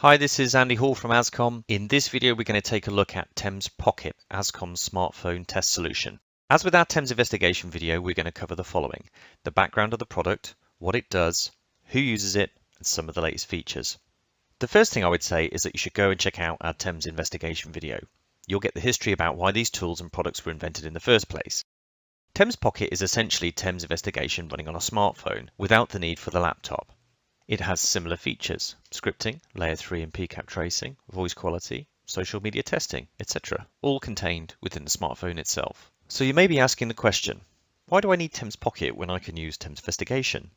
Hi, this is Andy Hall from ASCOM. In this video, we're going to take a look at TEMS Pocket, ASCOM's smartphone test solution. As with our TEMS investigation video, we're going to cover the following: the background of the product, what it does, who uses it, and some of the latest features. The first thing I would say is that you should go and check out our TEMS investigation video. You'll get the history about why these tools and products were invented in the first place. TEMS Pocket is essentially TEMS investigation running on a smartphone without the need for the laptop. It has similar features: scripting, layer 3 and PCAP tracing, voice quality, social media testing, etc., all contained within the smartphone itself. So you may be asking the question, why do I need TEMS Pocket when I can use TEMS Investigation?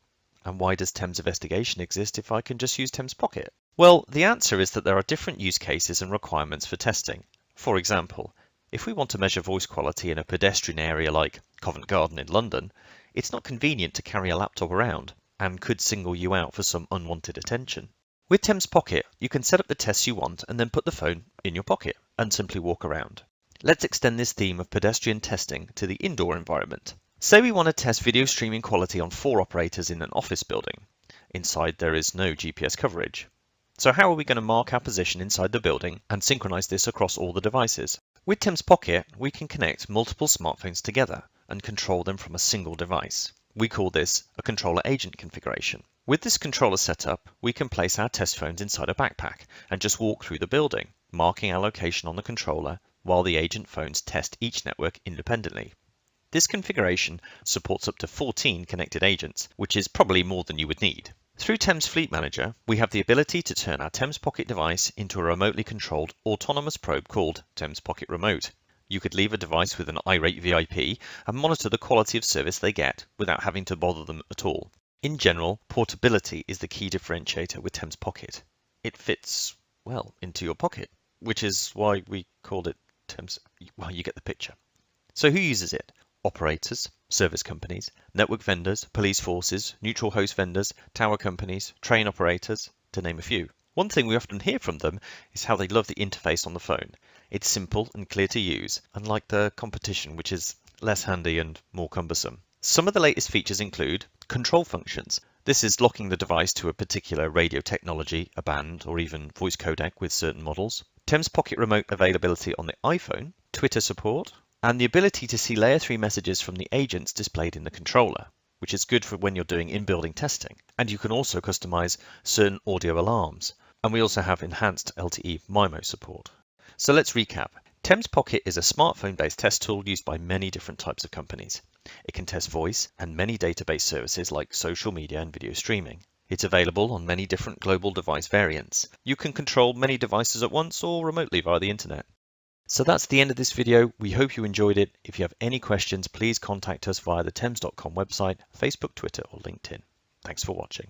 And why does TEMS Investigation exist if I can just use TEMS Pocket? Well, the answer is that there are different use cases and requirements for testing. For example, if we want to measure voice quality in a pedestrian area like Covent Garden in London, it's not convenient to carry a laptop around and could single you out for some unwanted attention. With TEMS Pocket, you can set up the tests you want and then put the phone in your pocket and simply walk around. Let's extend this theme of pedestrian testing to the indoor environment. Say we want to test video streaming quality on 4 operators in an office building. Inside there is no GPS coverage. So how are we going to mark our position inside the building and synchronize this across all the devices? With TEMS Pocket, we can connect multiple smartphones together and control them from a single device. We call this a controller agent configuration. With this controller setup, we can place our test phones inside a backpack and just walk through the building, marking our location on the controller while the agent phones test each network independently. This configuration supports up to 14 connected agents, which is probably more than you would need. Through TEMS Fleet Manager, we have the ability to turn our TEMS Pocket device into a remotely controlled autonomous probe called TEMS Pocket Remote. You could leave a device with an irate VIP and monitor the quality of service they get without having to bother them at all. In general, portability is the key differentiator with TEMS Pocket. It fits well into your pocket, which is why we called it TEMS. Well, you get the picture. So who uses it? Operators, service companies, network vendors, police forces, neutral host vendors, tower companies, train operators, to name a few. One thing we often hear from them is how they love the interface on the phone. It's simple and clear to use, unlike the competition, which is less handy and more cumbersome. Some of the latest features include control functions. This is locking the device to a particular radio technology, a band, or even voice codec with certain models. TEMS Pocket Remote availability on the iPhone, Twitter support, and the ability to see layer 3 messages from the agents displayed in the controller, which is good for when you're doing in-building testing. And you can also customize certain audio alarms. And we also have enhanced LTE MIMO support. So let's recap. TEMS Pocket is a smartphone-based test tool used by many different types of companies. It can test voice and many database services like social media and video streaming. It's available on many different global device variants. You can control many devices at once or remotely via the internet. So that's the end of this video. We hope you enjoyed it. If you have any questions, please contact us via the TEMS.com website, Facebook, Twitter, or LinkedIn. Thanks for watching.